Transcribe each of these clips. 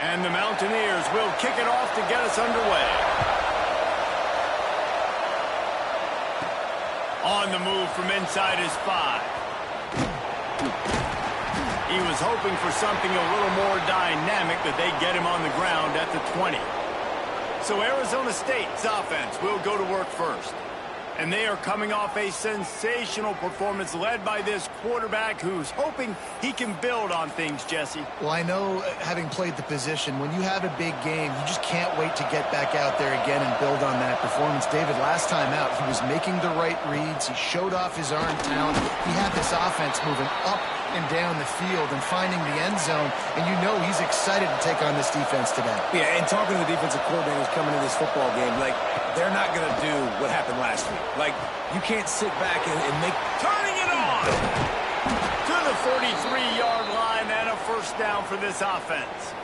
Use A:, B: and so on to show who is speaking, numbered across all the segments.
A: And the Mountaineers will kick it off to get us underway. On the move from inside his 5. He was hoping for something a little more dynamic, but they get him on the ground at the 20. So Arizona State's offense will go to work first. And they are coming off a sensational performance led by this quarterback who's hoping he can build on things, Jesse.
B: Well, I know, having played the position, when you have a big game, you just can't wait to get back out there again and build on that performance. David, last time out, he was making the right reads. He showed off his arm talent. He had this offense moving up and down the field and finding the end zone, and you know he's excited to take on this defense today.
C: Yeah, and talking to the defensive coordinators coming into this football game, like, they're not going to do what happened last week. Like, you can't sit back and make...
A: Turning it on! To the 43-yard line and a first down for this offense.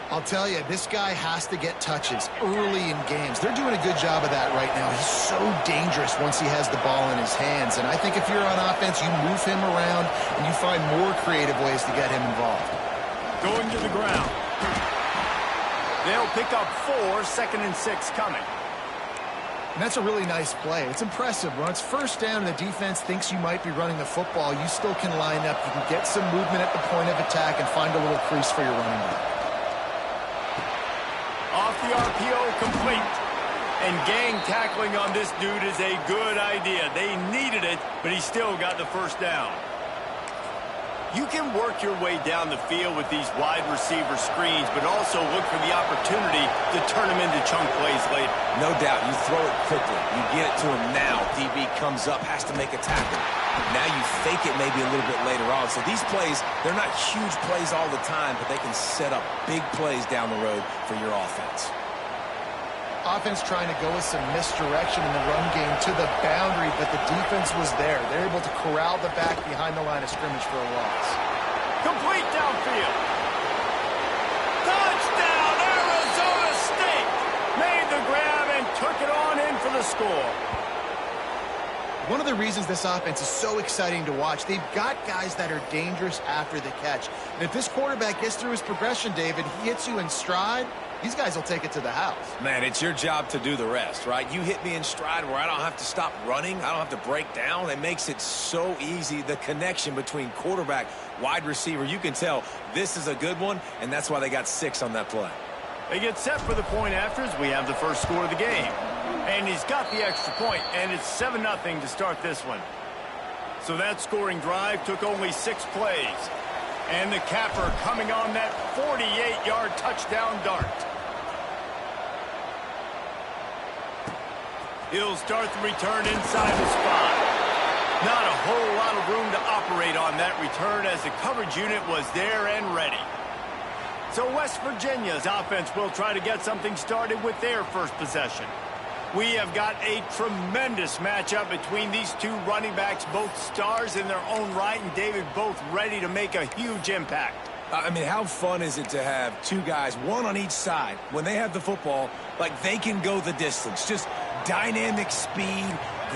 B: I'll tell you, this guy has to get touches early in games. They're doing a good job of that right now. He's so dangerous once he has the ball in his hands. And I think if you're on offense, you move him around and you find more creative ways to get him involved.
A: Going to the ground. They'll pick up 4, 2nd and 6 coming.
B: And that's a really nice play. It's impressive. When it's first down and the defense thinks you might be running the football, you still can line up. You can get some movement at the point of attack and find a little crease for your running back.
A: Off the RPO, complete. And gang tackling on this dude is a good idea. They needed it, but he still got the first down. You can work your way down the field with these wide receiver screens, but also look for the opportunity to turn them into chunk plays later.
C: No doubt, you throw it quickly. You get it to him now. DB comes up, has to make a tackle. Now you fake it maybe a little bit later on. So these plays, they're not huge plays all the time, but they can set up big plays down the road for your offense.
B: Offense trying to go with some misdirection in the run game to the boundary, but the defense was there. They're able to corral the back behind the line of scrimmage for a loss.
A: Complete downfield. Touchdown, Arizona State! Made the grab and took it on in for the score.
B: One of the reasons this offense is so exciting to watch, they've got guys that are dangerous after the catch. And if this quarterback gets through his progression, David, he hits you in stride, these guys will take it to the house.
C: Man, it's your job to do the rest, right? You hit me in stride where I don't have to stop running. I don't have to break down. It makes it so easy. The connection between quarterback, wide receiver, you can tell this is a good one, and that's why they got 6 on that play.
A: They get set for the point afters. We have the first score of the game. And he's got the extra point, and it's 7-0 to start this one. So that scoring drive took only 6 plays. And the capper coming on that 48-yard touchdown dart. He'll start the return inside the spot. Not a whole lot of room to operate on that return as the coverage unit was there and ready. So West Virginia's offense will try to get something started with their first possession. We have got a tremendous matchup between these two running backs, both stars in their own right, and David, both ready to make a huge impact.
C: I mean, how fun is it to have 2 guys, one on each side, when they have the football, like they can go the distance. Just dynamic speed,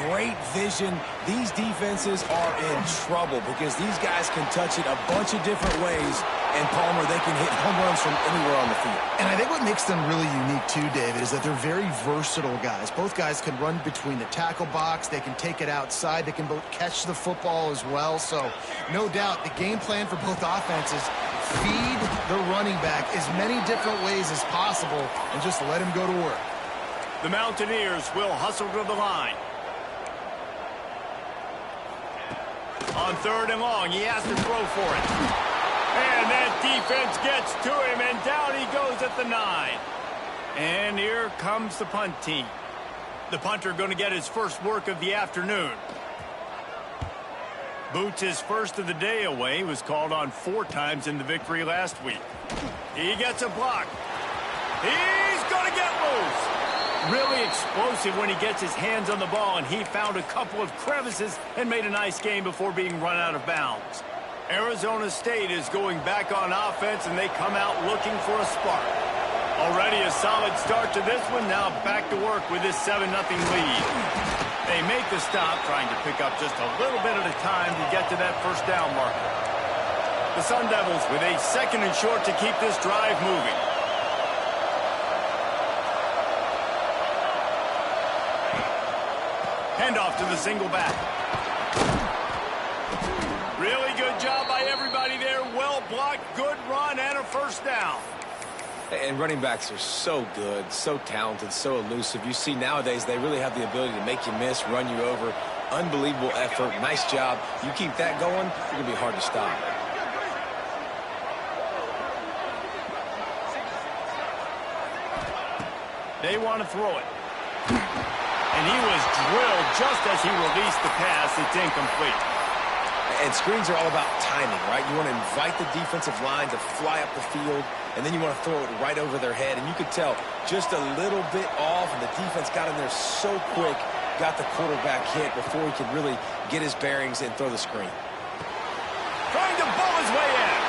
C: great vision. These defenses are in trouble because these guys can touch it a bunch of different ways, and Palmer, they can hit home runs from anywhere on the field.
B: And I think what makes them really unique too, David, is that they're very versatile guys. Both guys can run between the tackle box. They can take it outside. They can both catch the football as well. So no doubt the game plan for both offenses, feed the running back as many different ways as possible and just let him go to work.
A: The Mountaineers will hustle to the line. On 3rd and long, he has to throw for it. And that defense gets to him, and down he goes at the 9. And here comes the punt team. The punter going to get his first work of the afternoon. Boots his first of the day away. He was called on 4 times in the victory last week. He gets a block. He's going to get loose. Really explosive when he gets his hands on the ball, and he found a couple of crevices and made a nice game before being run out of bounds. Arizona State is going back on offense, and they come out looking for a spark. Already a solid start to this one. Now back to work with this 7-0 lead. They make the stop, trying to pick up just a little bit at a time to get to that first down marker. The Sun Devils with a 2nd and short to keep this drive moving. Handoff to the single back. Really good job by everybody there. Well blocked, good run, and a first down.
C: And running backs are so good, so talented, so elusive. You see nowadays they really have the ability to make you miss, run you over. Unbelievable effort. Nice job. You keep that going, it's going to be hard to stop.
A: They want to throw it. And he was drilled just as he released the pass. It's incomplete.
C: And screens are all about timing, right? You want to invite the defensive line to fly up the field, and then you want to throw it right over their head. And you could tell just a little bit off, and the defense got in there so quick, got the quarterback hit before he could really get his bearings and throw the screen.
A: Trying to bull his way in.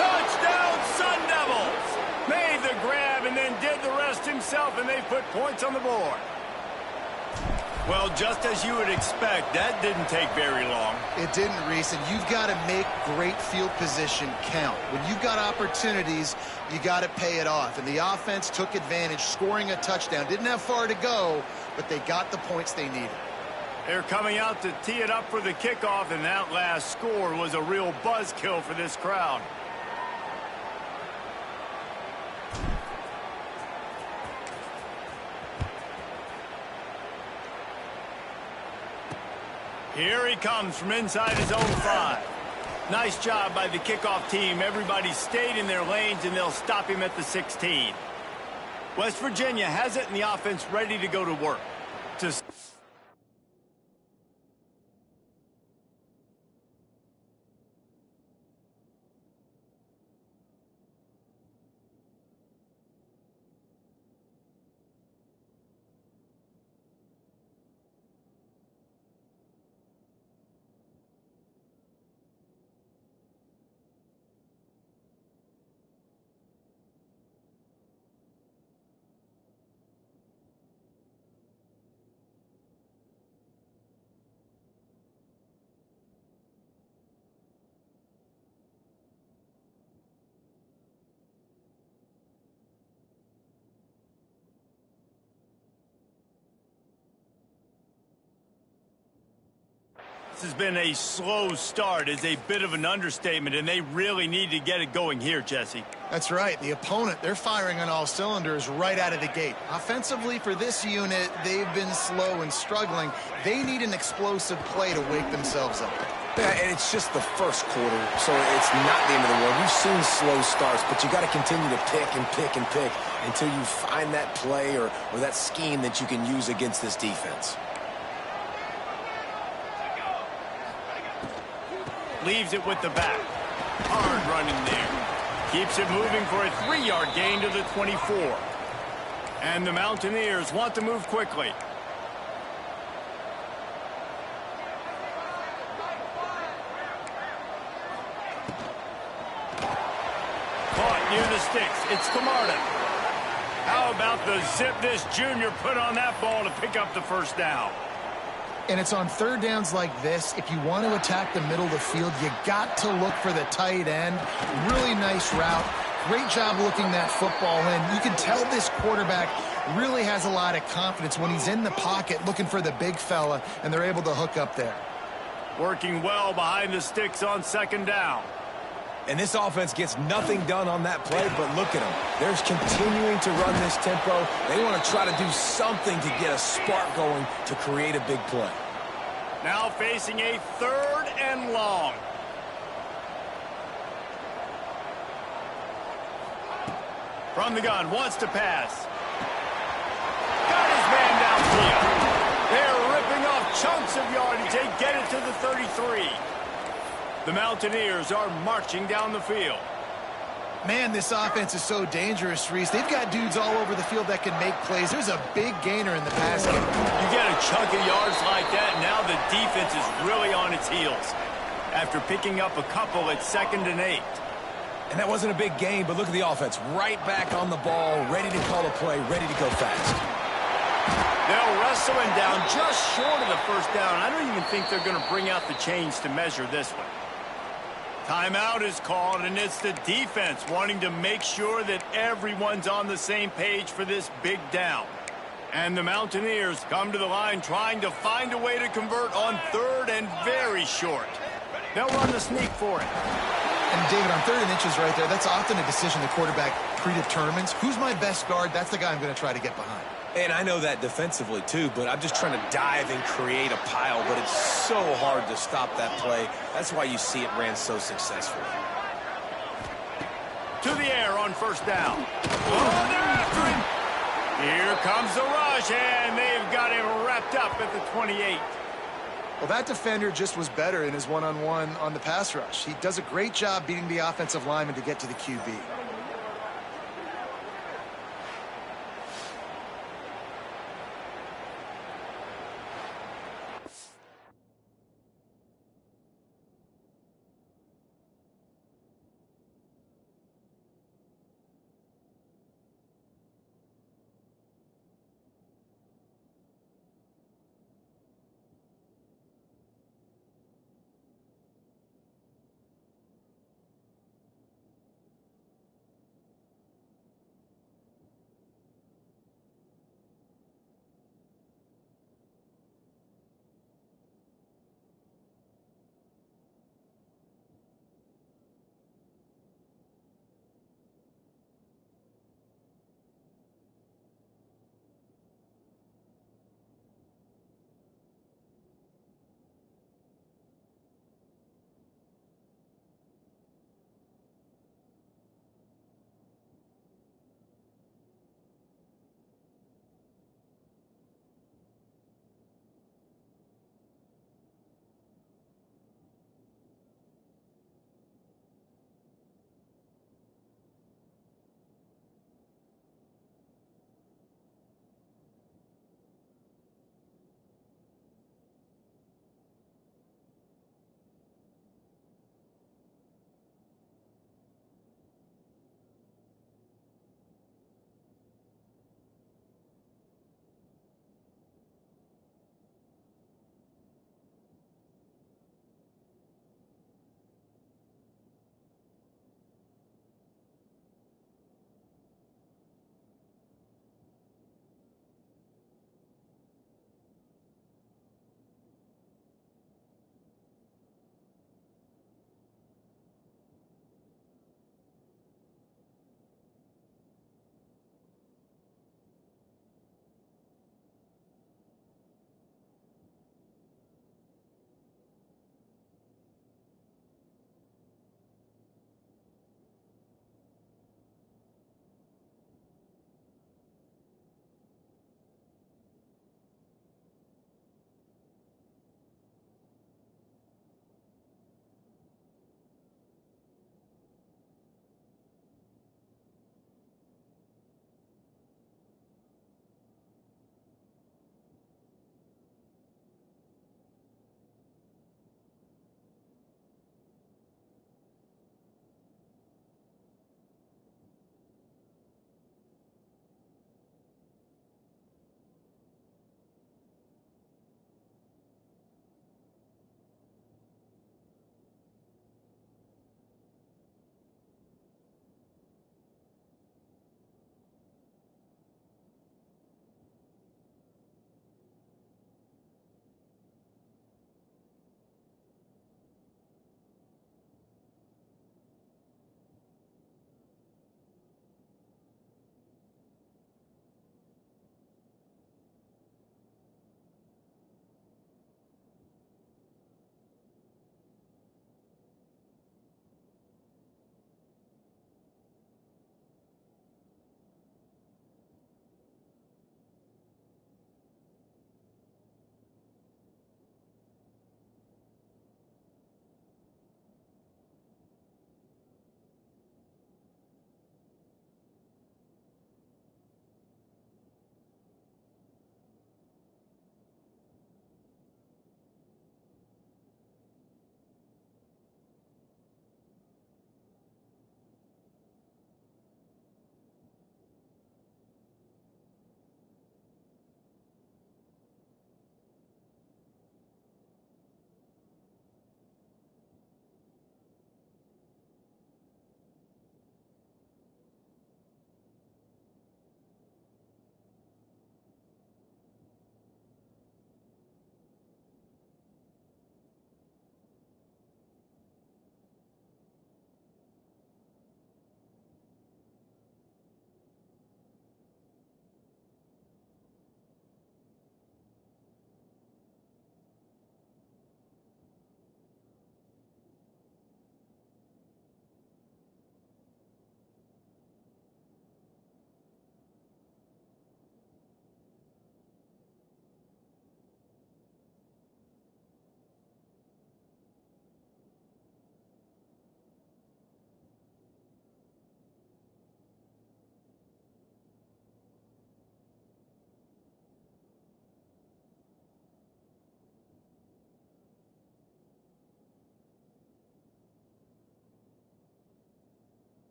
A: Touchdown, Sun Devils. Made the grab and then did the rest himself, and they put points on the board. Well, just as you would expect, that didn't take very long.
B: It didn't, Reese, and you've got to make great field position count. When you've got opportunities, you got to pay it off. And the offense took advantage, scoring a touchdown. Didn't have far to go, but they got the points they needed.
A: They're coming out to tee it up for the kickoff, and that last score was a real buzzkill for this crowd. Here he comes from inside his own 5. Nice job by the kickoff team. Everybody stayed in their lanes, and they'll stop him at the 16. West Virginia has it, and the offense ready to go to work. This has been a slow start, is a bit of an understatement, and they really need to get it going here, Jesse.
B: That's right. The opponent, they're firing on all cylinders right out of the gate. Offensively, for this unit, they've been slow and struggling. They need an explosive play to wake themselves up.
C: Yeah, and it's just the first quarter, so it's not the end of the world. We've seen slow starts, but you got to continue to pick and pick and pick until you find that play or that scheme that you can use against this defense.
A: Leaves it with the back. Hard running there. Keeps it moving for a 3-yard gain to the 24. And the Mountaineers want to move quickly. Caught near the sticks. It's Camarda. How about the zip this junior put on that ball to pick up the first down?
B: And it's on third downs like this. If you want to attack the middle of the field, you got to look for the tight end. Really nice route. Great job looking that football in. You can tell this quarterback really has a lot of confidence when he's in the pocket looking for the big fella, and they're able to hook up there.
A: Working well behind the sticks on 2nd down.
C: And this offense gets nothing done on that play, but look at them. They're continuing to run this tempo. They want to try to do something to get a spark going to create a big play.
A: Now facing a 3rd and long. From the gun, wants to pass. Got his man downfield. They're ripping off chunks of yardage. They get it to the 33. The Mountaineers are marching down the field.
B: Man, this offense is so dangerous, Reese. They've got dudes all over the field that can make plays. There's a big gainer in the pass game.
A: You get a chunk of yards like that, now the defense is really on its heels. After picking up a couple at 2nd and 8.
C: And that wasn't a big gain, but look at the offense. Right back on the ball, ready to call a play, ready to go fast.
A: They'll wrestle him down just short of the first down. I don't even think they're going to bring out the chains to measure this one. Timeout is called, and it's the defense wanting to make sure that everyone's on the same page for this big down. And the Mountaineers come to the line trying to find a way to convert on third and very short. They'll run the sneak for it.
B: And David, on 3rd and inches right there, that's often a decision the quarterback predetermines. Who's my best guard? That's the guy I'm going to try to get behind.
C: And I know that defensively, too, but I'm just trying to dive and create a pile, but it's so hard to stop that play. That's why you see it ran so successful.
A: To the air on 1st down. Oh, they're after him. Here comes the rush, and they've got him wrapped up at the 28.
B: Well, that defender just was better in his one-on-one on the pass rush. He does a great job beating the offensive lineman to get to the QB.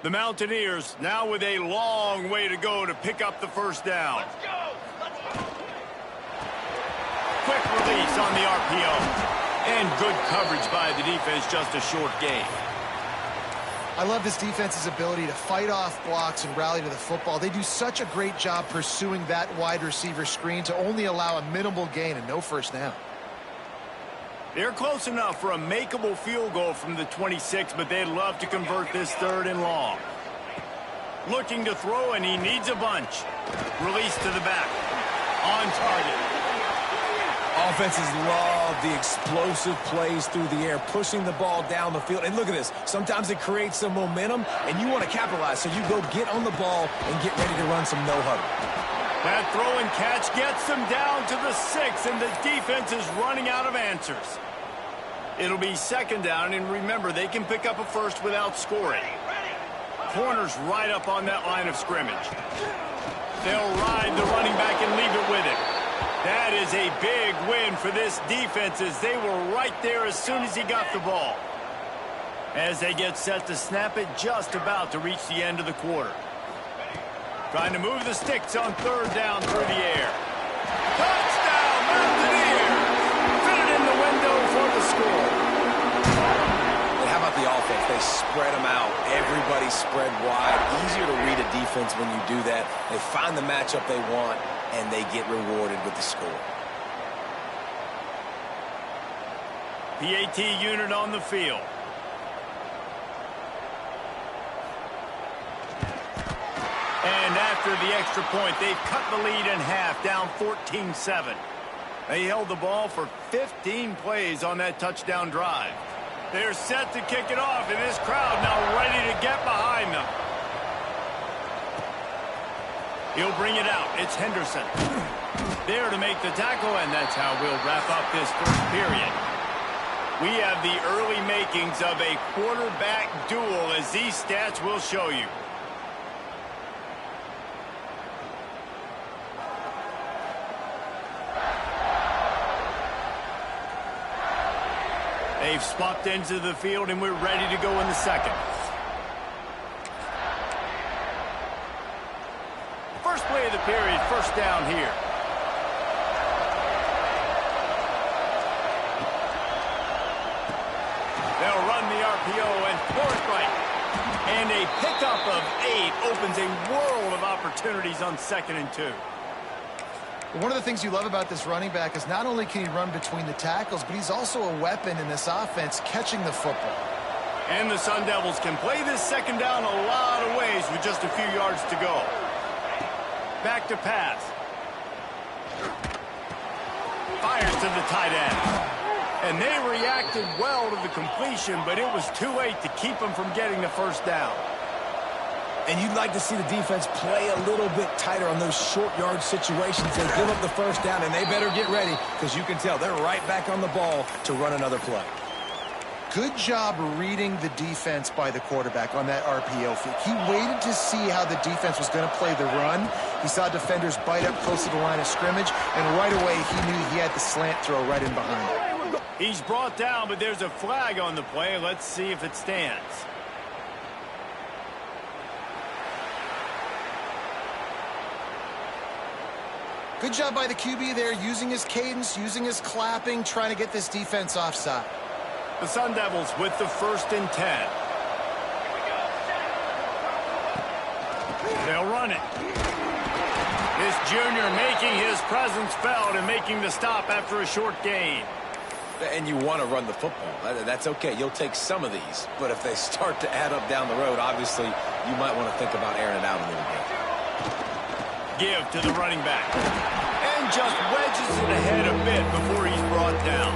A: The Mountaineers now with a long way to go to pick up the first down.
D: Let's go.
A: Quick release on the RPO. And good coverage by the defense, just a short gain.
B: I love this defense's ability to fight off blocks and rally to the football. They do such a great job pursuing that wide receiver screen to only allow a minimal gain and no first down.
A: They're close enough for a makeable field goal from the 26, but they'd love to convert this 3rd and long. Looking to throw, and he needs a bunch. Release to the back. On target.
C: Offenses love the explosive plays through the air, pushing the ball down the field. And look at this. Sometimes it creates some momentum, and you want to capitalize. So you go get on the ball and get ready to run some no-huddle.
A: That throw and catch gets them down to the 6, and the defense is running out of answers. It'll be 2nd down, and remember, they can pick up a first without scoring. Corner's right up on that line of scrimmage. They'll ride the running back and leave it with him. That is a big win for this defense as they were right there as soon as he got the ball. As they get set to snap it, just about to reach the end of the quarter. Trying to move the sticks on 3rd down through the air. Touchdown, Mountaineers! Fit it in the window for the score.
C: And how about the offense? They spread them out. Everybody spread wide. Easier to read a defense when you do that. They find the matchup they want, and they get rewarded with the score.
A: PAT unit on the field. And after the extra point, they've cut the lead in half, down 14-7. They held the ball for 15 plays on that touchdown drive. They're set to kick it off, and this crowd now ready to get behind them. He'll bring it out. It's Henderson. There to make the tackle, and that's how we'll wrap up this 1st period. We have the early makings of a quarterback duel, as these stats will show you. They've swapped into the field, and we're ready to go in the 2nd. First play of the period, 1st down here. They'll run the RPO and forthright. And a pickup of 8 opens a world of opportunities on 2nd and 2.
B: One of the things you love about this running back is not only can he run between the tackles, but he's also a weapon in this offense catching the football.
A: And the Sun Devils can play this 2nd down a lot of ways with just a few yards to go. Back to pass. Fires to the tight end. And they reacted well to the completion, but it was too late to keep them from getting the first down.
C: And you'd like to see the defense play a little bit tighter on those short yard situations. They give up the first down, and they better get ready because you can tell they're right back on the ball to run another play.
B: Good job reading the defense by the quarterback on that RPO feed. He waited to see how the defense was going to play the run. He saw defenders bite up close to the line of scrimmage, and right away he knew he had the slant throw right in behind him.
A: He's brought down, but there's a flag on the play. Let's see if it stands.
B: Good job by the QB there, using his cadence, using his clapping, trying to get this defense offside.
A: The Sun Devils with the 1st and 10. They'll run it. This junior making his presence felt and making the stop after a short gain.
C: And you want to run the football. That's okay. You'll take some of these. But if they start to add up down the road, obviously, you might want to think about airing it out a little bit.
A: Give to the running back. And just wedges it ahead a bit before he's brought down.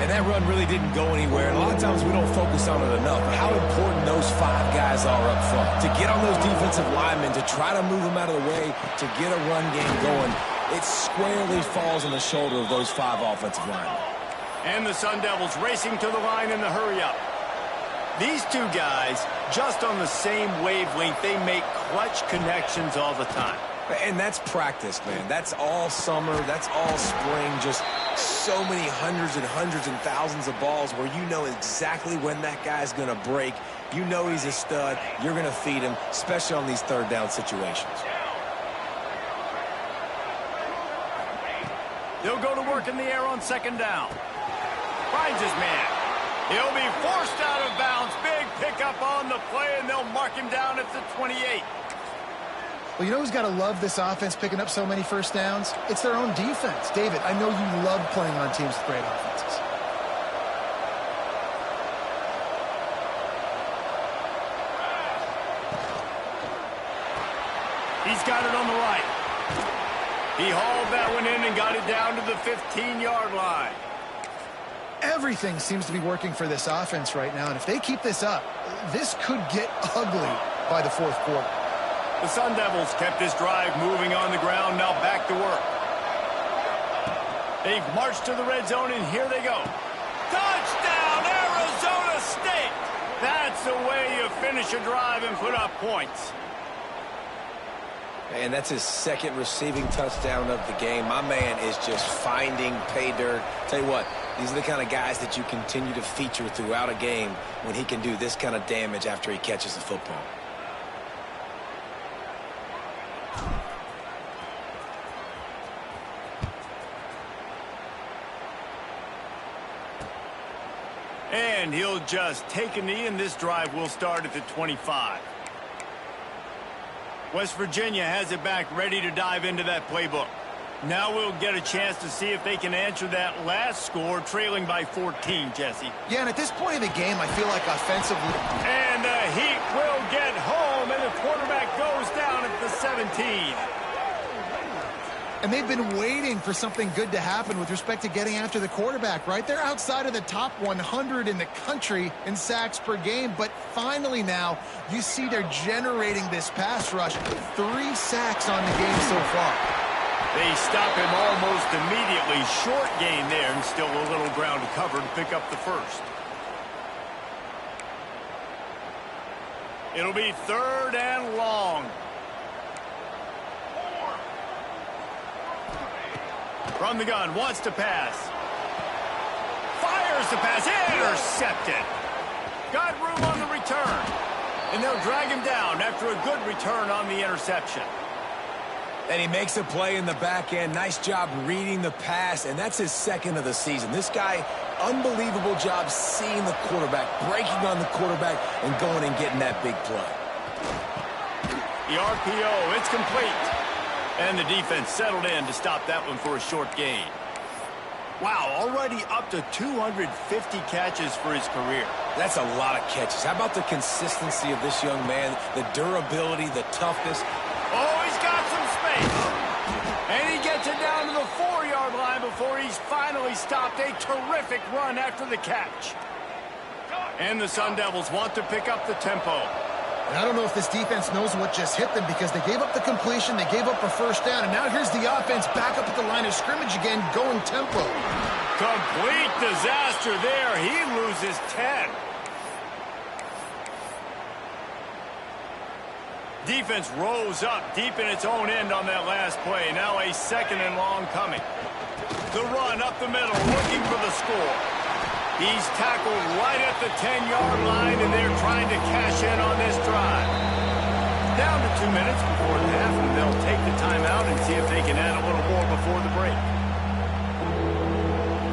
C: And that run really didn't go anywhere. And a lot of times we don't focus on it enough. But how important those 5 guys are up front. To get on those defensive linemen, to try to move them out of the way, to get a run game going, it squarely falls on the shoulder of those 5 offensive linemen.
A: And the Sun Devils racing to the line in the hurry-up. These 2 guys, just on the same wavelength, they make clutch connections all the time.
C: And that's practice, man. That's all summer. That's all spring. Just so many hundreds and thousands of balls where you know exactly when that guy's going to break. You know he's a stud. You're going to feed him, especially on these third down situations.
A: He'll go to work in the air on second down. Finds his man. He'll be forced out of bounds. Big pickup on the play, and they'll mark him down at the 28.
B: Well, you know who's got to love this offense picking up so many first downs? It's their own defense. David, I know you love playing on teams with great offenses.
A: He's got it on the right. He hauled that one in and got it down to the 15-yard line.
B: Everything seems to be working for this offense right now, and if they keep this up, this could get ugly by the fourth quarter.
A: The Sun Devils kept this drive moving on the ground, now back to work. They've marched to the red zone, and here they go. Touchdown, Arizona State! That's the way you finish a drive and put up points.
C: And that's his second receiving touchdown of the game. My man is just finding pay dirt. Tell you what, these are the kind of guys that you continue to feature throughout a game when he can do this kind of damage after he catches the football.
A: And he'll just take a knee, and this drive will start at the 25. West Virginia has it back, ready to dive into that playbook. Now we'll get a chance to see if they can answer that last score, trailing by 14, Jesse.
B: Yeah, and at this point in the game, I feel like offensively...
A: And the Heat will get home, and the quarterback goes down at the 17.
B: And they've been waiting for something good to happen with respect to getting after the quarterback, right? They're outside of the top 100 in the country in sacks per game, but finally now you see they're generating this pass rush. 3 sacks on the game so far.
A: They stop him almost immediately. Short gain there, and still a little ground to cover to pick up the first. It'll be 3rd and long. From the gun, wants to pass. Fires the pass, intercepted. Got room on the return. And they'll drag him down after a good return on the interception.
C: And he makes a play in the back end. Nice job reading the pass, and that's his second of the season. This guy, unbelievable job seeing the quarterback, breaking on the quarterback, and going and getting that big play.
A: The RPO, it's complete. And the defense settled in to stop that one for a short gain. Wow, already up to 250 catches for his career.
C: That's a lot of catches. How about the consistency of this young man, the durability, the toughness?
A: Oh, he's got some space. And he gets it down to the 4-yard line before he's finally stopped. A terrific run after the catch. And the Sun Devils want to pick up the tempo.
B: And I don't know if this defense knows what just hit them, because they gave up the completion, they gave up a first down, and now here's the offense back up at the line of scrimmage again, going tempo.
A: Complete disaster there. He loses 10. Defense rose up deep in its own end on that last play. Now a 2nd and long coming. The run up the middle, looking for the score. He's tackled right at the 10-yard line, and they're trying to cash in on this drive. Down to 2 minutes before the half, and they'll take the timeout and see if they can add a little more before the break.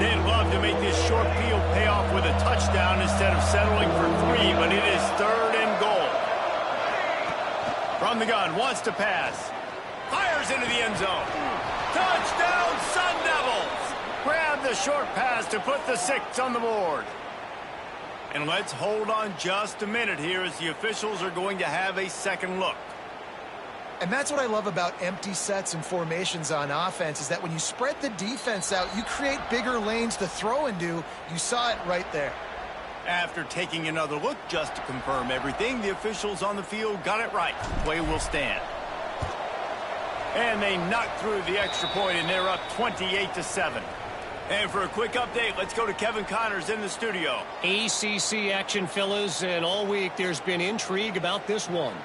A: They'd love to make this short field pay off with a touchdown instead of settling for 3, but it is 3rd and goal. From the gun, wants to pass. Fires into the end zone. Touchdown, Sun Devils! Grab the short pass to put the 6 on the board. And let's hold on just a minute here as the officials are going to have a second look.
B: And that's what I love about empty sets and formations on offense, is that when you spread the defense out, you create bigger lanes to throw into. You saw it right there.
A: After taking another look just to confirm everything, the officials on the field got it right. Play will stand. And they knocked through the extra point, and they're up 28-7. And for a quick update, let's go to Kevin Connors in the studio.
D: ACC action, fellas, and all week there's been intrigue about this one.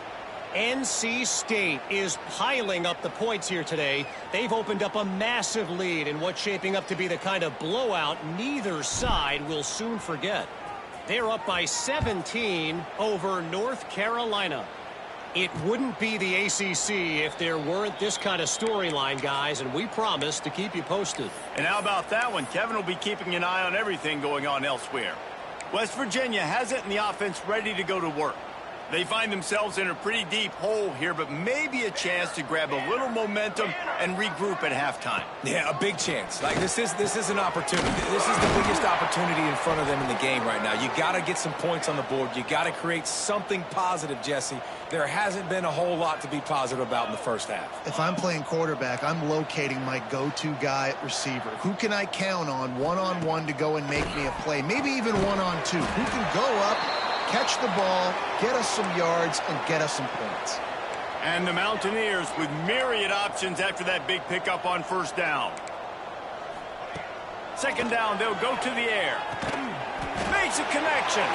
D: NC State is piling up the points here today. They've opened up a massive lead in what's shaping up to be the kind of blowout neither side will soon forget. They're up by 17 over North Carolina. It wouldn't be the ACC if there weren't this kind of storyline, guys, and we promise to keep you posted.
A: And how about that one? Kevin will be keeping an eye on everything going on elsewhere. West Virginia has it in the offense ready to go to work. They find themselves in a pretty deep hole here, but maybe a chance to grab a little momentum and regroup at halftime.
C: Yeah, a big chance. Like this is an opportunity. This is the biggest opportunity in front of them in the game right now. You got to get some points on the board. You got to create something positive, Jesse. There hasn't been a whole lot to be positive about in the first half.
B: If I'm playing quarterback, I'm locating my go-to guy at receiver. Who can I count on one-on-one to go and make me a play? Maybe even one-on-two. Who can go up, catch the ball, get us some yards, and get us some points.
A: And the Mountaineers with myriad options after that big pickup on first down. Second down, they'll go to the air. Makes a connection.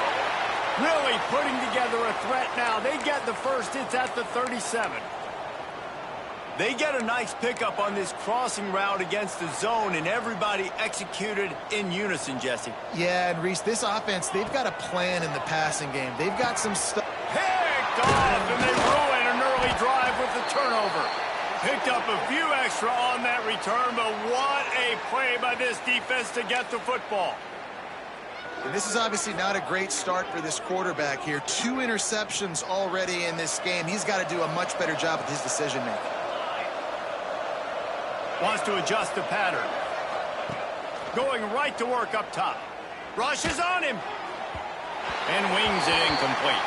A: Really putting together a threat now. They get the first. It's at the 37. They get a nice pickup on this crossing route against the zone, and everybody executed in unison, Jesse.
B: Yeah, and Reese, this offense, they've got a plan in the passing game. They've got some stuff.
A: Picked off, and they ruin an early drive with the turnover. Picked up a few extra on that return, but what a play by this defense to get the football.
B: And this is obviously not a great start for this quarterback here. 2 interceptions already in this game. He's got to do a much better job with his decision-making.
A: Wants to adjust the pattern. Going right to work up top. Rushes on him. And wings it incomplete.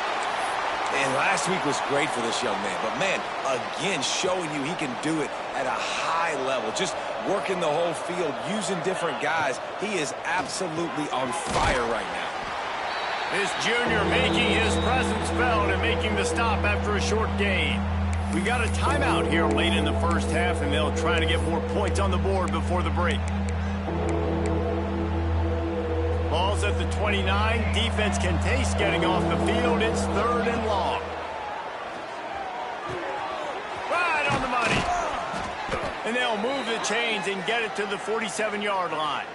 C: And last week was great for this young man. But, man, again, showing you he can do it at a high level. Just working the whole field, using different guys. He is absolutely on fire right now.
A: This junior making his presence felt and making the stop after a short gain. We got a timeout here late in the first half, and they'll try to get more points on the board before the break. Ball's at the 29. Defense can taste getting off the field. It's 3rd and long. Right on the money. And they'll move the chains and get it to the 47-yard line.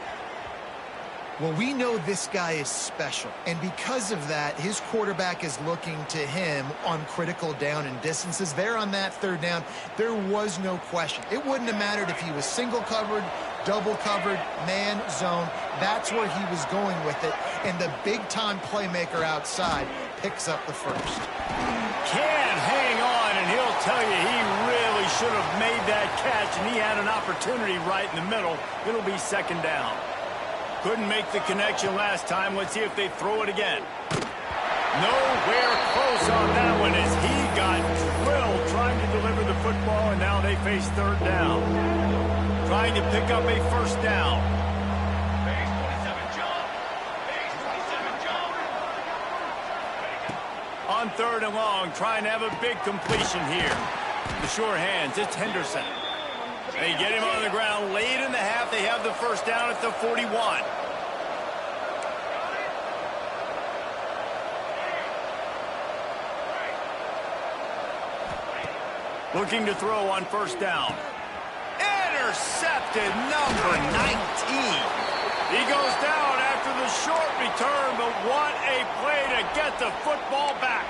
B: Well, we know this guy is special, and because of that, his quarterback is looking to him on critical down and distances. There on that 3rd down, there was no question. It wouldn't have mattered if he was single covered, double covered, man, zone. That's where he was going with it, and the big-time playmaker outside picks up the first.
A: Can't hang on, and he'll tell you he really should have made that catch, and he had an opportunity right in the middle. It'll be 2nd down. Couldn't make the connection last time. Let's see if they throw it again. Nowhere close on that one as he got drilled trying to deliver the football, and now they face 3rd down. Trying to pick up a 1st down. On 3rd and long, trying to have a big completion here. The sure hands, it's Henderson. They get him on the ground late in the half. They have the 1st down at the 41. Looking to throw on 1st down. Intercepted, number 19. He goes down after the short return, but what a play to get the football back.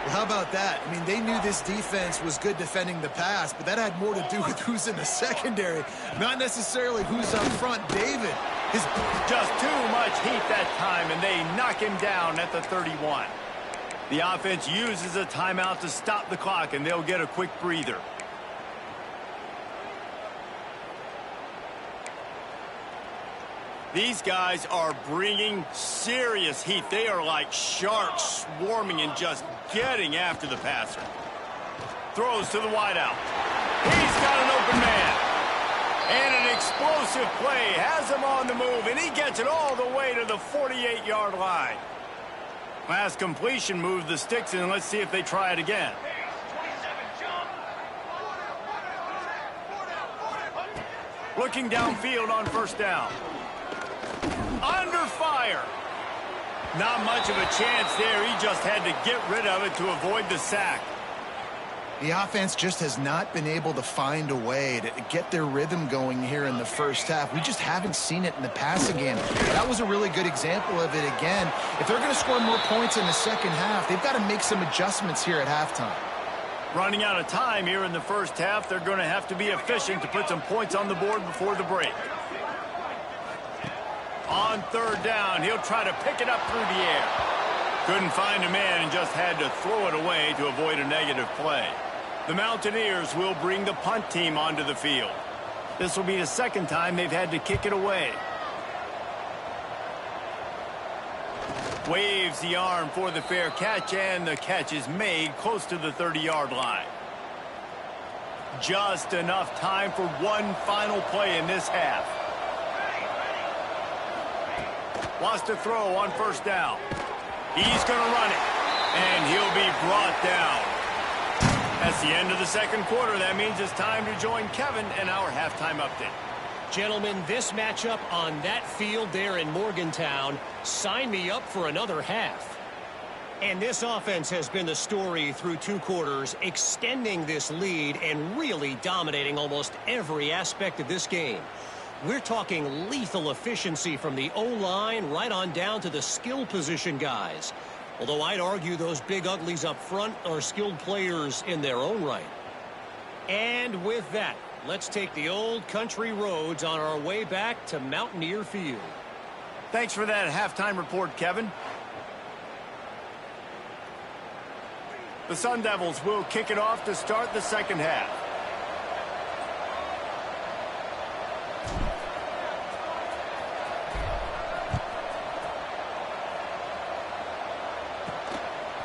B: Well, how about that? I mean, they knew this defense was good defending the pass, but that had more to do with who's in the secondary, not necessarily who's up front. David,
A: just too much heat that time, and they knock him down at the 31. The offense uses a timeout to stop the clock, and they'll get a quick breather. These guys are bringing serious heat. They are like sharks swarming and just getting after the passer. Throws to the wideout. He's got an open man. And an explosive play has him on the move, and he gets it all the way to the 48-yard line. Last completion moved the sticks in. Let's see if they try it again. Looking downfield on 1st down. Under fire. Not much of a chance there. He just had to get rid of it to avoid the sack.
B: The offense just has not been able to find a way to get their rhythm going here in the first half. We just haven't seen it in the passing game. That was a really good example of it again. If they're going to score more points in the second half, they've got to make some adjustments here at halftime.
A: Running out of time here in the first half, they're going to have to be efficient to put some points on the board before the break. On third down, he'll try to pick it up through the air. Couldn't find a man and just had to throw it away to avoid a negative play. The Mountaineers will bring the punt team onto the field. This will be the second time they've had to kick it away. Waves the arm for the fair catch, and the catch is made close to the 30-yard line. Just enough time for one final play in this half. Wants to throw on first down. He's going to run it, and he'll be brought down. That's the end of the second quarter. That means it's time to join Kevin in our halftime update.
D: Gentlemen, this matchup on that field there in Morgantown, sign me up for another half. And this offense has been the story through two quarters, extending this lead and really dominating almost every aspect of this game. We're talking lethal efficiency from the O-line right on down to the skill position guys. Although I'd argue those big uglies up front are skilled players in their own right. And with that, let's take the old country roads on our way back to Mountaineer Field.
A: Thanks for that halftime report, Kevin. The Sun Devils will kick it off to start the second half.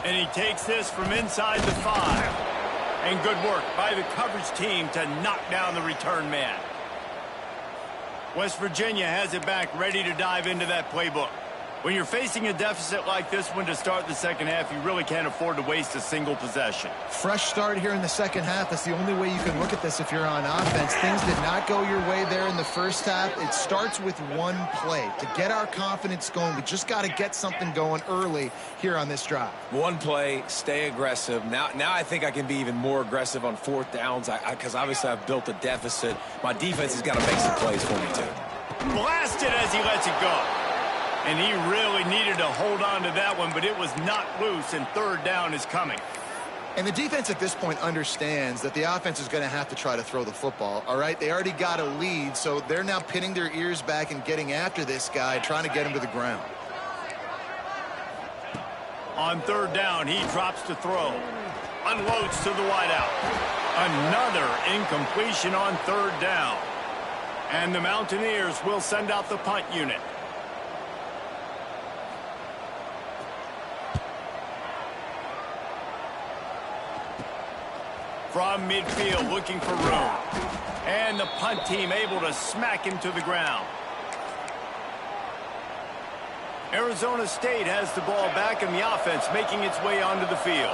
A: And he takes this from inside the 5. And good work by the coverage team to knock down the return man. West Virginia has it back, ready to dive into that playbook. When you're facing a deficit like this one to start the second half, you really can't afford to waste a single possession.
B: Fresh start here in the second half. That's the only way you can look at this if you're on offense. Things did not go your way there in the first half. It starts with one play. To get our confidence going, we just got to get something going early here on this drive. One play, stay aggressive. Now I think I can be even more aggressive on fourth downs because obviously I've built a deficit. My defense has got to make some plays for me too.
A: Blasted as he lets it go. And he really needed to hold on to that one, but it was not loose, and third down is coming.
B: And the defense at this point understands that the offense is going to have to try to throw the football, all right? They already got a lead, so they're now pinning their ears back and getting after this guy, trying to get him to the ground.
A: On third down, he drops to throw. Unloads to the wideout. Another incompletion on third down. And the Mountaineers will send out the punt unit. From midfield, looking for room. And the punt team able to smack him to the ground. Arizona State has the ball back, and the offense making its way onto the field.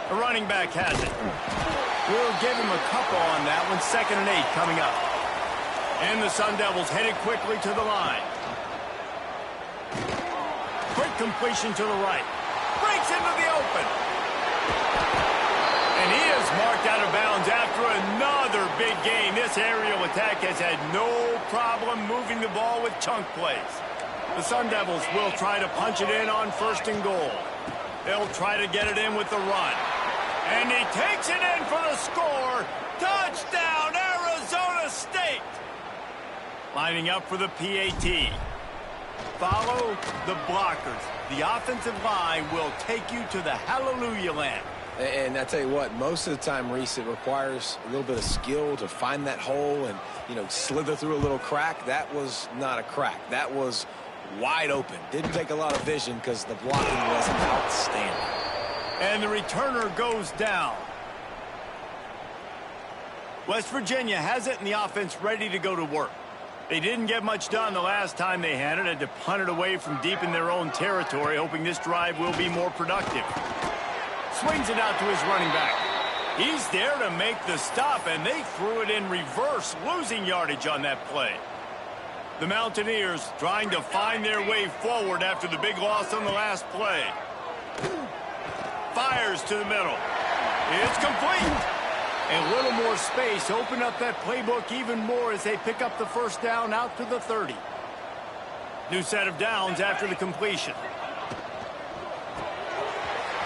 A: The running back has it. We'll give him a couple on that one. 2nd and 8 coming up. And the Sun Devils headed quickly to the line. Quick completion to the right. Breaks into the open. And he is marked out of bounds after another big gain. This aerial attack has had no problem moving the ball with chunk plays. The Sun Devils will try to punch it in on 1st and goal. They'll try to get it in with the run. And he takes it in for the score. Touchdown, Arizona State. Lining up for the PAT. Follow the blockers. The offensive line will take you to the hallelujah land.
C: And I tell you what, most of the time, Reese, it requires a little bit of skill to find that hole and, slither through a little crack. That was not a crack. That was wide open. Didn't take a lot of vision because the blocking was outstanding.
A: And the returner goes down. West Virginia has it, and the offense ready to go to work. They didn't get much done the last time they had it. Had to punt it away from deep in their own territory, hoping this drive will be more productive. Swings it out to his running back. He's there to make the stop, and they threw it in reverse, losing yardage on that play. The Mountaineers trying to find their way forward after the big loss on the last play. Fires to the middle. It's complete. A little more space. Open up that playbook even more as they pick up the first down out to the 30. New set of downs after the completion.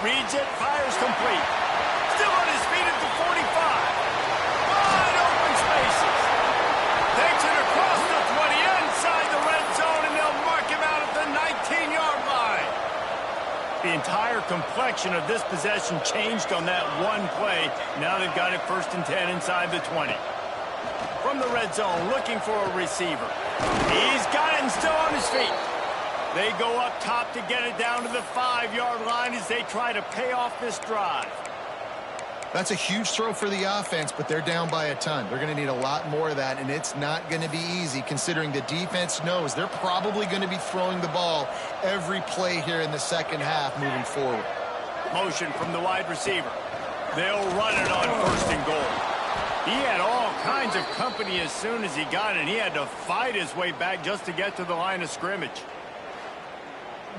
A: Reads it, fires complete. Still on his feet at the 45. Wide open spaces. Takes it across the 20 inside the red zone, and they'll mark him out at the 19-yard line. The entire complexion of this possession changed on that one play. Now they've got it 1st and 10 inside the 20. From the red zone, looking for a receiver. He's got it and still on his feet. They go up top to get it down to the 5-yard line as they try to pay off this drive.
B: That's a huge throw for the offense, but they're down by a ton. They're going to need a lot more of that, and it's not going to be easy considering the defense knows they're probably going to be throwing the ball every play here in the second half moving forward.
A: Motion from the wide receiver. They'll run it on 1st and goal. He had all kinds of company as soon as he got it, and he had to fight his way back just to get to the line of scrimmage.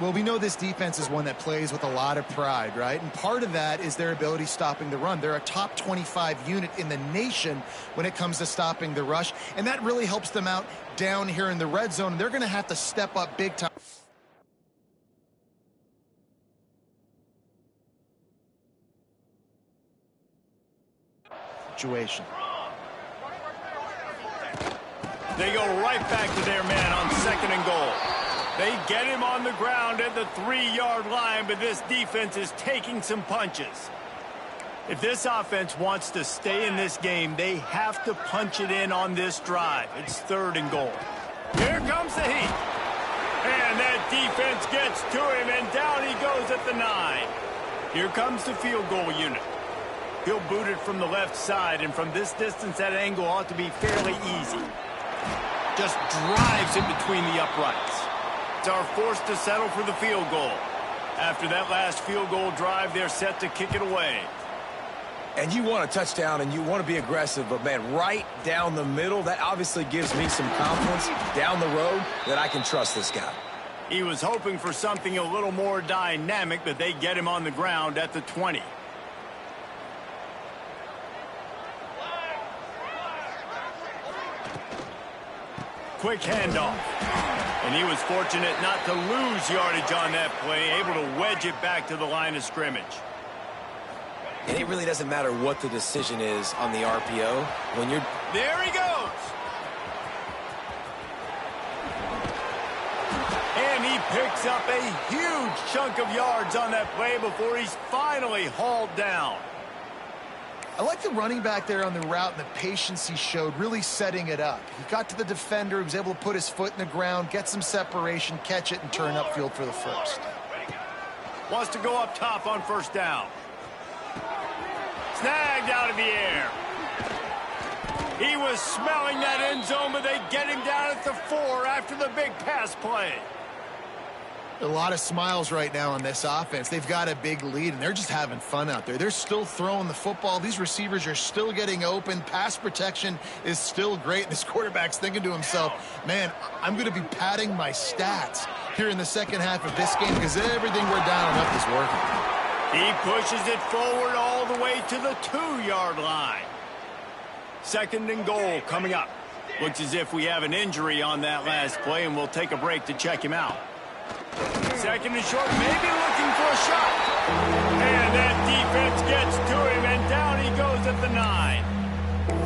B: Well, we know this defense is one that plays with a lot of pride, right? And part of that is their ability stopping the run. They're a top 25 unit in the nation when it comes to stopping the rush, and that really helps them out down here in the red zone. And they're going to have to step up big time. Situation.
A: They go right back to their man on 2nd and goal. They get him on the ground at the 3-yard line, but this defense is taking some punches. If this offense wants to stay in this game, they have to punch it in on this drive. It's 3rd and goal. Here comes the heat. And that defense gets to him, and down he goes at the 9. Here comes the field goal unit. He'll boot it from the left side, and from this distance, that angle ought to be fairly easy. Just drives it between the uprights. Are forced to settle for the field goal. After that last field goal drive, they're set to kick it away.
C: And you want a touchdown and you want to be aggressive, but man, right down the middle, that obviously gives me some confidence down the road that I can trust this guy.
A: He was hoping for something a little more dynamic, but they get him on the ground at the 20. Quick handoff. And he was fortunate not to lose yardage on that play, able to wedge it back to the line of scrimmage.
C: And it really doesn't matter what the decision is on the RPO when you're...
A: There he goes! And he picks up a huge chunk of yards on that play before he's finally hauled down.
B: I like the running back there on the route and the patience he showed, really setting it up. He got to the defender, he was able to put his foot in the ground, get some separation, catch it, and turn upfield for the first.
A: Wants to go up top on 1st down. Snagged out of the air. He was smelling that end zone, but they get him down at the 4 after the big pass play.
B: A lot of smiles right now on this offense. They've got a big lead, and they're just having fun out there. They're still throwing the football. These receivers are still getting open. Pass protection is still great. This quarterback's thinking to himself, man, I'm going to be padding my stats here in the second half of this game because everything we're dialing up is working.
A: He pushes it forward all the way to the 2-yard line. 2nd and goal coming up. Looks as if we have an injury on that last play, and we'll take a break to check him out. 2nd and short, maybe looking for a shot. And that defense gets to him, and down he goes at the 9.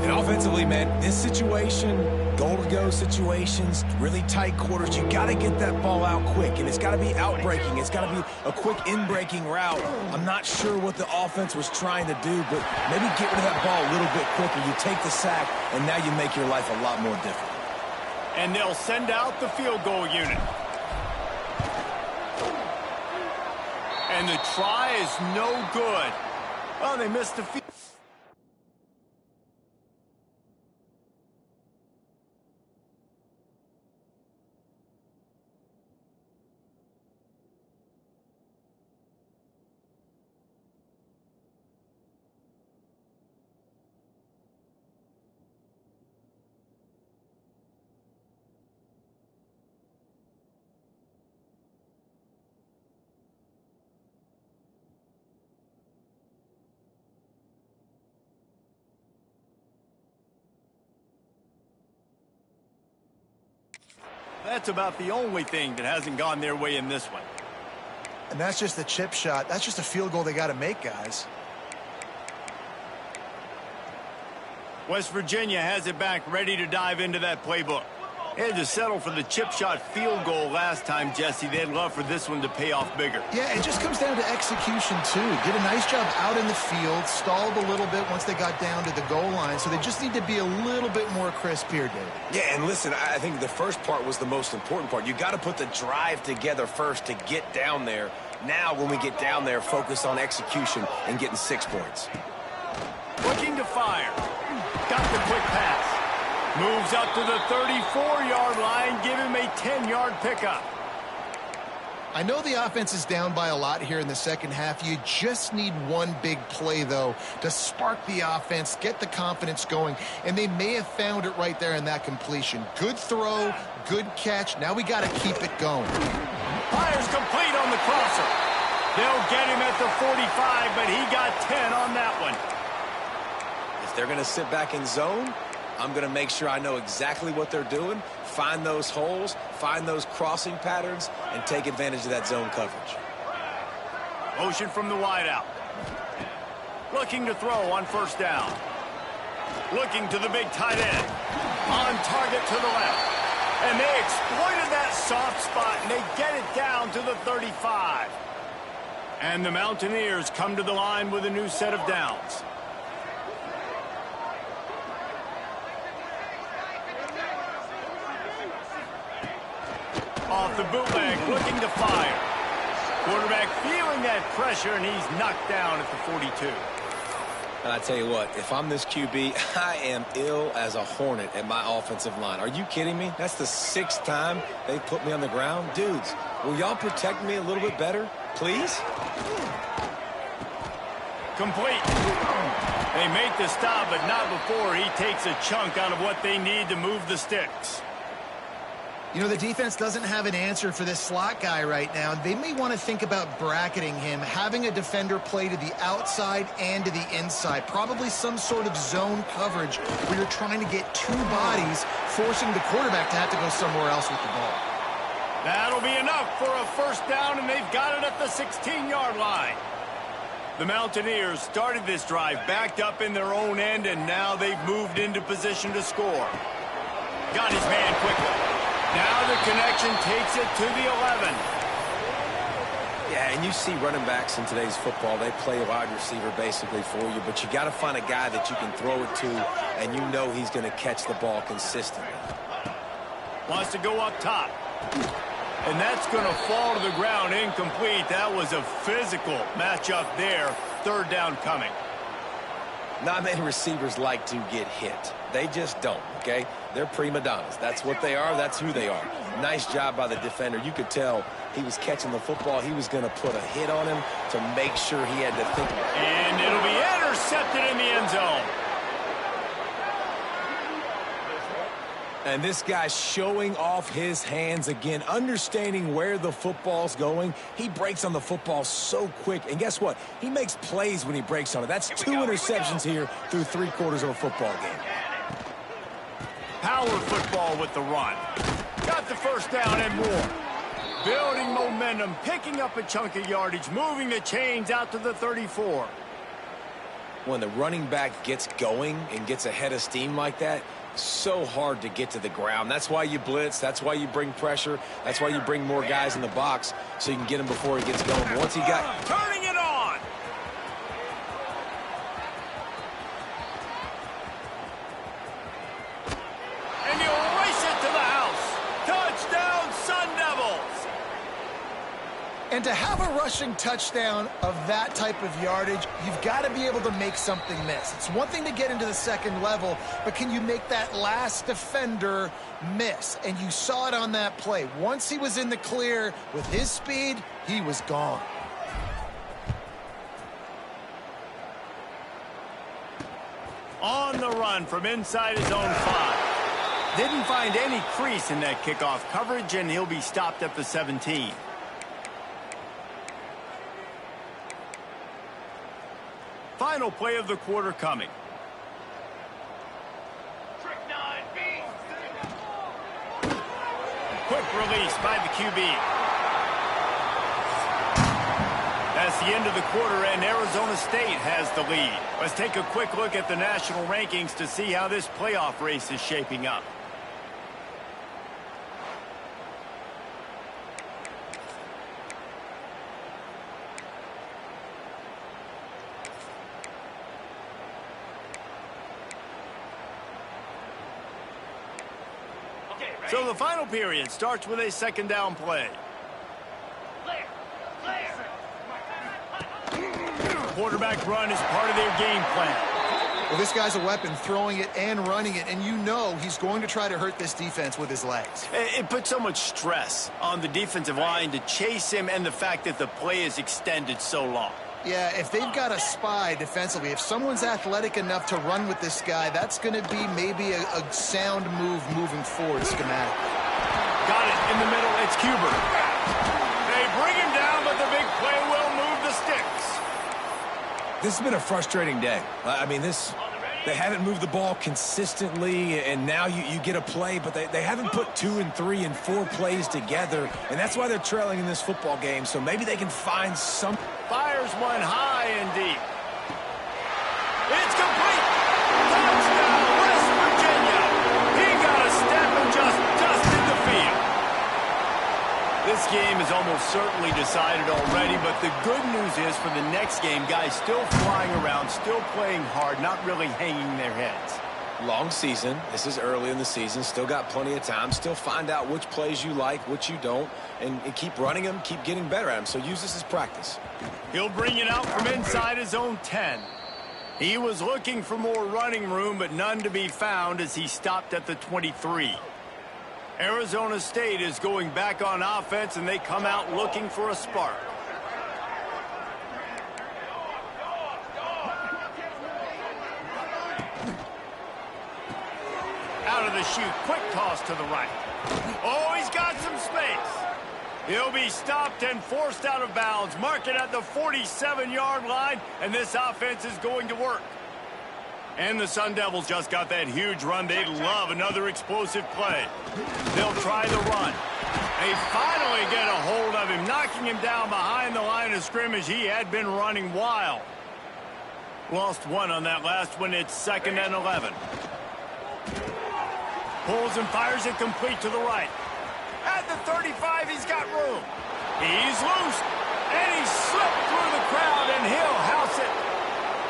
C: And offensively, man, this situation, goal-to-go situations, really tight quarters, you got to get that ball out quick, and it's got to be out-breaking. It's got to be a quick in-breaking route. I'm not sure what the offense was trying to do, but maybe get rid of that ball a little bit quicker. You take the sack, and now you make your life a lot more difficult.
A: And they'll send out the field goal unit. And the try is no good. Oh, they missed the field. that's about the only thing that hasn't gone their way in this one.
B: And that's just the chip shot. That's just a field goal they got to make, guys.
A: West Virginia has it back, ready to dive into that playbook. They had to settle for the chip shot field goal last time, Jesse. They'd love for this one to pay off bigger.
B: Yeah, it just comes down to execution, too. Did a nice job out in the field, stalled a little bit once they got down to the goal line, so they just need to be a little bit more crisp here, David.
C: Yeah, and listen, I think the first part was the most important part. You got to put the drive together first to get down there. Now, when we get down there, focus on execution and getting 6 points.
A: Looking to fire. Got the quick pass. Moves up to the 34-yard line. Give him a 10-yard pickup.
B: I know the offense is down by a lot here in the second half. You just need one big play, though, to spark the offense, get the confidence going, and they may have found it right there in that completion. Good throw, good catch. Now we got to keep it going.
A: Fires complete on the crosser. They'll get him at the 45, but he got 10 on that one.
C: If they're going to sit back in zone, I'm going to make sure I know exactly what they're doing, find those holes, find those crossing patterns, and take advantage of that zone coverage.
A: Motion from the wideout. Looking to throw on first down. Looking to the big tight end. On target to the left. And they exploited that soft spot, and they get it down to the 35. And the Mountaineers come to the line with a new set of downs. Off the bootleg, looking to fire. Quarterback feeling that pressure, and he's knocked down at the 42.
C: And I tell you what, if I'm this QB, I am ill as a hornet at my offensive line. Are you kidding me? That's the 6th time they put me on the ground. Dudes, will y'all protect me a little bit better, please?
A: Complete. They make the stop, but not before he takes a chunk out of what they need to move the sticks.
B: You know, the defense doesn't have an answer for this slot guy right now. They may want to think about bracketing him, having a defender play to the outside and to the inside. Probably some sort of zone coverage where you're trying to get 2 bodies, forcing the quarterback to have to go somewhere else with the ball.
A: That'll be enough for a first down, and they've got it at the 16-yard line. The Mountaineers started this drive backed up in their own end, and now they've moved into position to score. Got his man quickly. Now the connection takes it to the 11.
C: Yeah, and you see running backs in today's football, they play wide receiver basically for you, but you got to find a guy that you can throw it to, and you know he's going to catch the ball consistently.
A: Wants to go up top. And that's going to fall to the ground incomplete. That was a physical matchup there. 3rd down coming.
C: Not many receivers like to get hit. They just don't, okay? They're prima donnas. That's what they are. That's who they are. Nice job by the defender. You could tell he was catching the football. He was going to put a hit on him to make sure he had to think.
A: And it'll be intercepted in the end zone.
C: And this guy's showing off his hands again, understanding where the football's going. He breaks on the football so quick. And guess what? He makes plays when he breaks on it. That's 2 interceptions here through 3/4 of a football game.
A: Power football with the run. Got the first down and more. Building momentum, picking up a chunk of yardage, moving the chains out to the 34.
C: When the running back gets going and gets ahead of steam like that, so hard to get to the ground. That's why you blitz. That's why you bring pressure. That's why you bring more guys in the box so you can get him before he gets going. Once he got...
A: Turning it on. And he'll race it to the house. Touchdown, Sun Devils.
B: And to have a rushing touchdown of that type of yardage, you've got to be able to make something miss. It's one thing to get into the second level, but can you make that last defender miss? And you saw it on that play. Once he was in the clear with his speed, he was gone.
A: On the run from inside his own 5. Didn't find any crease in that kickoff coverage, and he'll be stopped at the 17. Final play of the quarter coming. Quick release by the QB. That's the end of the quarter, and Arizona State has the lead. Let's take a quick look at the national rankings to see how this playoff race is shaping up. So the final period starts with a second down play. Quarterback run is part of their game plan.
B: Well, this guy's a weapon, throwing it and running it, and you know he's going to try to hurt this defense with his legs.
A: It puts so much stress on the defensive line to chase him and the fact that the play is extended so long.
B: Yeah, if they've got a spy defensively, if someone's athletic enough to run with this guy, that's going to be maybe a sound move moving forward schematic.
A: Got it in the middle. It's Cuber. They bring him down, but the big play will move the sticks.
C: This has been a frustrating day. I mean, they haven't moved the ball consistently, and now you get a play, but they haven't put 2 and 3 and 4 plays together, and that's why they're trailing in this football game, so maybe they can find some.
A: Fires one high and deep. It's complete. Touchdown, West Virginia. He got a step and just dusted the field. This game is almost certainly decided already, but the good news is for the next game, guys still flying around, still playing hard, not really hanging their heads.
C: Long season. This is early in the season. Still got plenty of time. Still find out which plays you like, which you don't, and keep running them, keep getting better at them. So use this as practice.
A: He'll bring it out from inside his own 10. He was looking for more running room, but none to be found as he stopped at the 23. Arizona State is going back on offense, and they come out looking for a spark. Out of the chute, quick toss to the right. Oh, he's got some space. He'll be stopped and forced out of bounds. Mark it at the 47-yard line, and this offense is going to work. And the Sun Devils just got that huge run. They love another explosive play. They'll try the run. They finally get a hold of him, knocking him down behind the line of scrimmage. He had been running wild. Lost one on that last one. It's 2nd and 11. Pulls and fires it complete to the right. At the 35, he's got room. He's loose, and he slipped through the crowd, and he'll house it.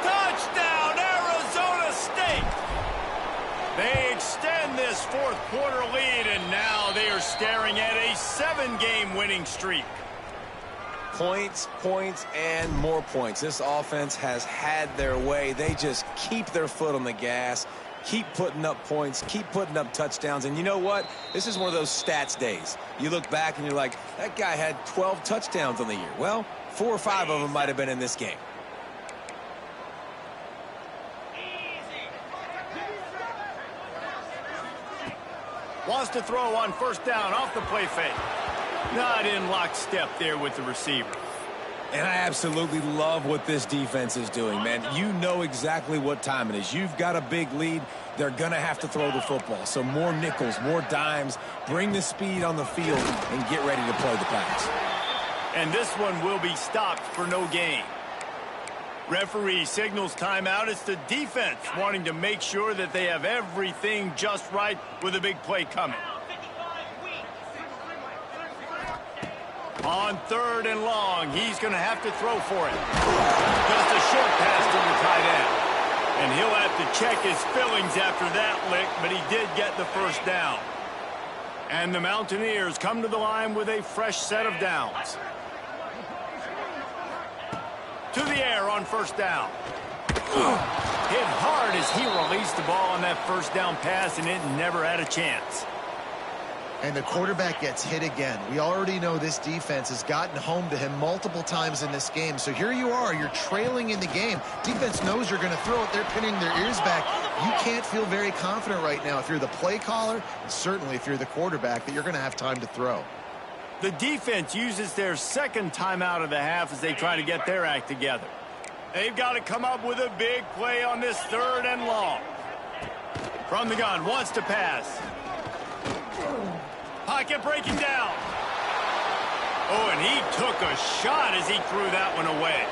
A: Touchdown, Arizona State! They extend this fourth quarter lead, and now they are staring at a 7-game winning streak.
C: Points, points, and more points. This offense has had their way. They just keep their foot on the gas. Keep putting up points, keep putting up touchdowns, and you know what? This is one of those stats days. You look back and you're like, that guy had 12 touchdowns on the year. Well, 4 or 5 of them might have been in this game.
A: Wants to throw on first down off the play fake. Not in lockstep there with the receiver.
C: And I absolutely love what this defense is doing, man. You know exactly what time it is. You've got a big lead. They're going to have to throw the football. So more nickels, more dimes. Bring the speed on the field and get ready to play the pass.
A: And this one will be stopped for no gain. Referee signals timeout. It's the defense wanting to make sure that they have everything just right with a big play coming. On 3rd and long, he's going to have to throw for it. Just a short pass to the tight end. And he'll have to check his fillings after that lick, but he did get the first down. And the Mountaineers come to the line with a fresh set of downs. To the air on first down. Hit hard as he released the ball on that first down pass, and it never had a chance.
B: And the quarterback gets hit again. We already know this defense has gotten home to him multiple times in this game. So here you are, you're trailing in the game. Defense knows you're going to throw it. They're pinning their ears back. You can't feel very confident right now if you're the play caller, and certainly if you're the quarterback, that you're going to have time to throw.
A: The defense uses their second timeout of the half as they try to get their act together. They've got to come up with a big play on this 3rd and long. From the gun, wants to pass. pocket, breaking down. Oh, and he took a shot as he threw that one away.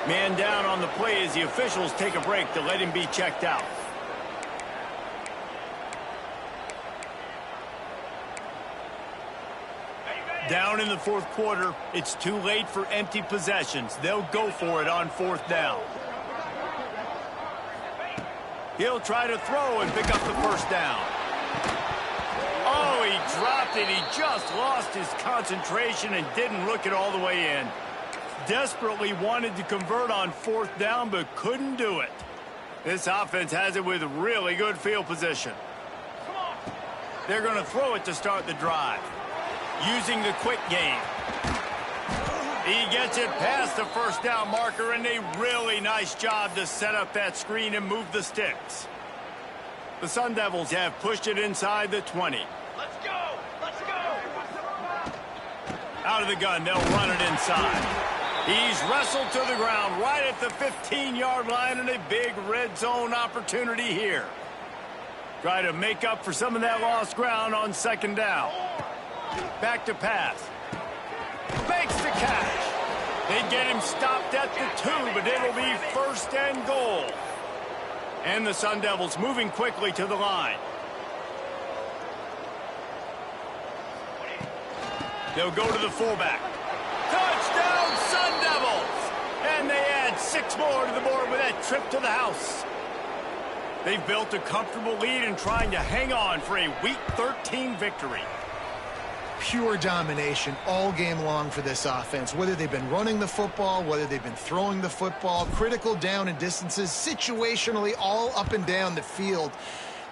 A: Man down on the play as the officials take a break to let him be checked out. Down in the fourth quarter, it's too late for empty possessions. They'll go for it on fourth down. He'll try to throw and pick up the first down. Oh, he dropped it. He just lost his concentration and didn't look it all the way in. Desperately wanted to convert on fourth down, but couldn't do it. This offense has it with really good field position. They're going to throw it to start the drive. Using the quick game. He gets it past the first down marker, and a really nice job to set up that screen and move the sticks. The Sun Devils have pushed it inside the 20.
E: Let's go! Let's go!
A: Out of the gun, they'll run it inside. He's wrestled to the ground right at the 15-yard line, and a big red zone opportunity here. Try to make up for some of that lost ground on second down. Back to pass. Makes the catch. They get him stopped at the 2, but it'll be first and goal. And the Sun Devils moving quickly to the line. They'll go to the fullback. Touchdown, Sun Devils! And they add 6 more to the board with that trip to the house. They've built a comfortable lead and trying to hang on for a Week 13 victory.
B: Pure domination all game long for this offense. Whether they've been running the football, whether they've been throwing the football, critical down and distances, situationally all up and down the field.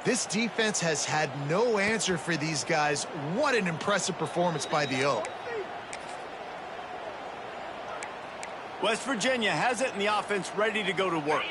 B: This defense has had no answer for these guys. What an impressive performance by the O.
A: West Virginia has it in the offense ready to go to work.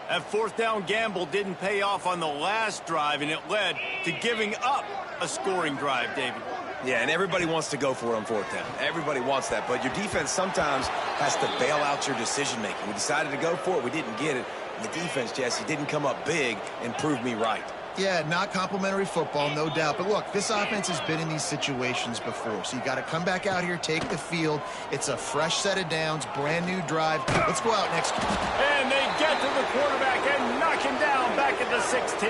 A: That fourth down gamble didn't pay off on the last drive, and it led to giving up a scoring drive, David.
C: Yeah, and everybody wants to go for it on fourth down. Everybody wants that, but your defense sometimes has to bail out your decision-making. We decided to go for it. We didn't get it. And the defense, Jesse, didn't come up big and prove me right.
B: Yeah, not complimentary football, no doubt. But look, this offense has been in these situations before. So you got to come back out here, take the field. It's a fresh set of downs, brand new drive. Let's go out next.
A: And they get to the quarterback and knock him down back at the 16.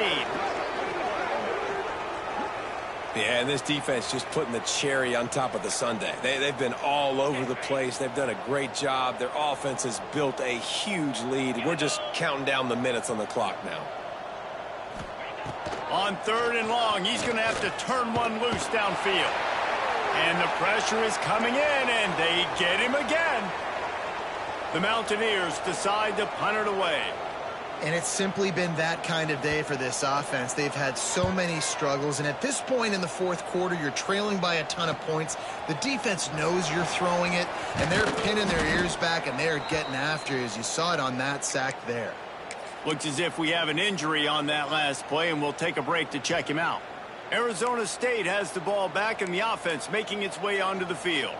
C: Yeah, and this defense just putting the cherry on top of the sundae. They've been all over the place. They've done a great job. Their offense has built a huge lead. We're just counting down the minutes on the clock now.
A: On third and long, he's going to have to turn one loose downfield. And the pressure is coming in, and they get him again. The Mountaineers decide to punt it away.
B: And it's simply been that kind of day for this offense. They've had so many struggles, and at this point in the fourth quarter, you're trailing by a ton of points. The defense knows you're throwing it, and they're pinning their ears back, and they're getting after it, as you saw it on that sack there.
A: Looks as if we have an injury on that last play, and we'll take a break to check him out. Arizona State has the ball back, and the offense making its way onto the field.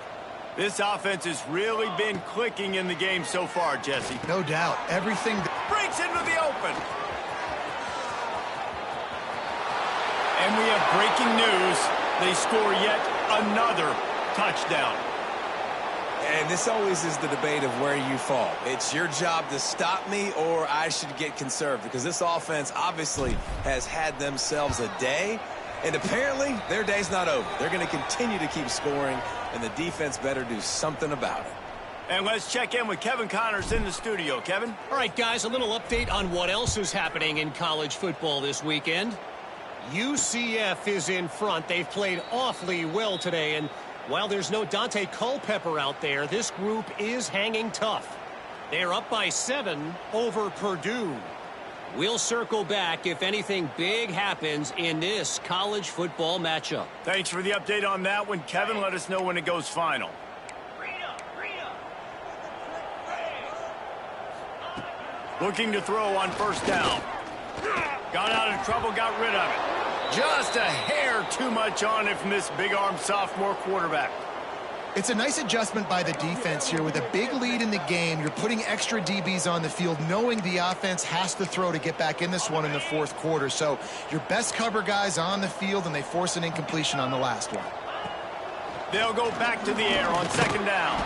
A: This offense has really been clicking in the game so far, Jesse.
B: No doubt. Everything
A: breaks into the open. And we have breaking news. They score yet another touchdown.
C: And this always is the debate of where you fall. It's your job to stop me, or I should get conserved, because this offense obviously has had themselves a day, and apparently their day's not over. They're going to continue to keep scoring, and the defense better do something about it.
A: And let's check in with Kevin Connors in the studio. Kevin?
D: All right, guys, a little update on what else is happening in college football this weekend. UCF is in front. They've played awfully well today, and while there's no Dante Culpepper out there, this group is hanging tough. They're up by 7 over Purdue. We'll circle back if anything big happens in this college football matchup.
A: Thanks for the update on that one, Kevin. Let us know when it goes final. Looking to throw on first down. Got out of trouble, got rid of it. Just a hair too much on it from this big-armed sophomore quarterback.
B: It's a nice adjustment by the defense here. With a big lead in the game, you're putting extra DBs on the field, knowing the offense has to throw to get back in this one in the fourth quarter. So your best cover guys on the field, and they force an incompletion on the last one.
A: They'll go back to the air on 2nd down.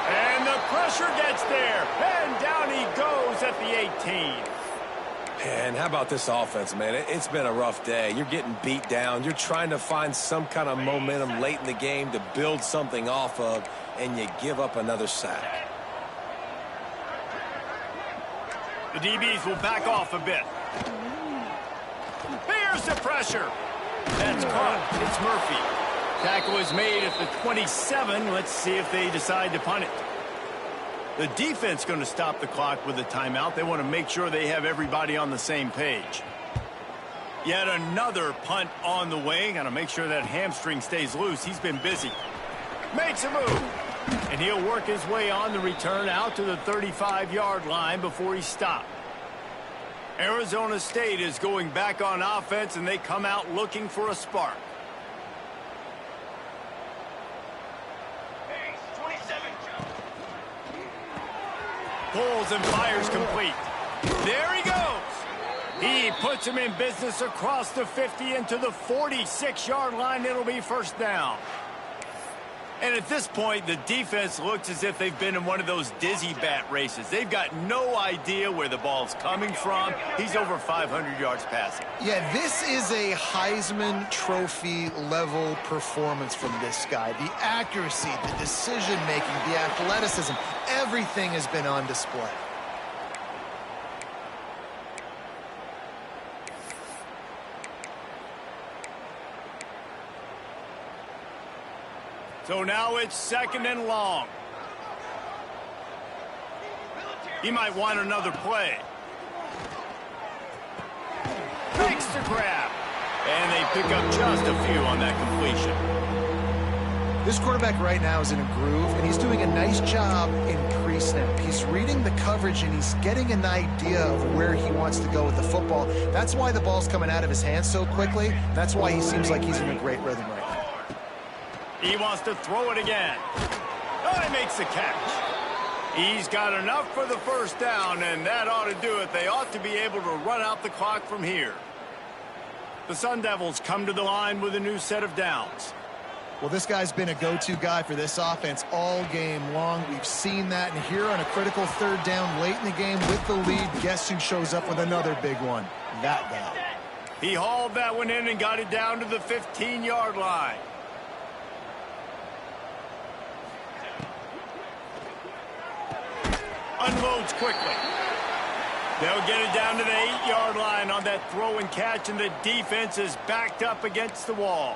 A: And the pressure gets there. And down he goes at the 18.
C: And how about this offense, man? It's been a rough day. You're getting beat down. You're trying to find some kind of momentum late in the game to build something off of, and you give up another sack.
A: The DBs will back off a bit. Here's the pressure. That's caught. It's Murphy. Tackle is made at the 27. Let's see if they decide to punt it. The defense going to stop the clock with a timeout. They want to make sure they have everybody on the same page. Yet another punt on the way. Got to make sure that hamstring stays loose. He's been busy. Makes a move. And he'll work his way on the return out to the 35-yard line before he's stopped. Arizona State is going back on offense, and they come out looking for a spark. Pulls and fires complete. There he goes. He puts him in business across the 50 into the 46-yard line. It'll be 1st down. And at this point, the defense looks as if they've been in one of those dizzy bat races. They've got no idea where the ball's coming from. He's over 500 yards passing.
B: Yeah, this is a Heisman Trophy level performance from this guy. The accuracy, the decision-making, the athleticism, everything has been on display.
A: So now it's 2nd and long. He might want another play. Makes the grab. And they pick up just a few on that completion.
B: This quarterback right now is in a groove, and he's doing a nice job in pre-snap. He's reading the coverage, and he's getting an idea of where he wants to go with the football. That's why the ball's coming out of his hands so quickly. That's why he seems like he's in a great rhythm right now.
A: He wants to throw it again. Oh, he makes the catch. He's got enough for the 1st down, and that ought to do it. They ought to be able to run out the clock from here. The Sun Devils come to the line with a new set of downs.
B: Well, this guy's been a go-to guy for this offense all game long. We've seen that, and here on a critical 3rd down late in the game with the lead, guess who shows up with another big one? That guy.
A: He hauled that one in and got it down to the 15-yard line. Unloads quickly. They'll get it down to the 8-yard line on that throw and catch, and the defense is backed up against the wall.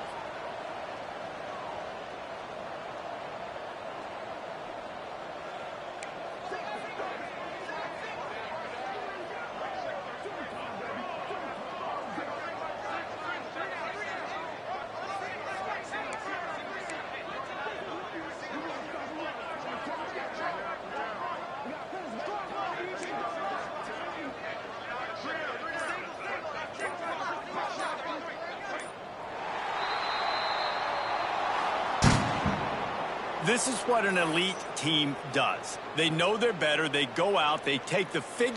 A: This is what an elite team does. They know they're better. They go out. They take the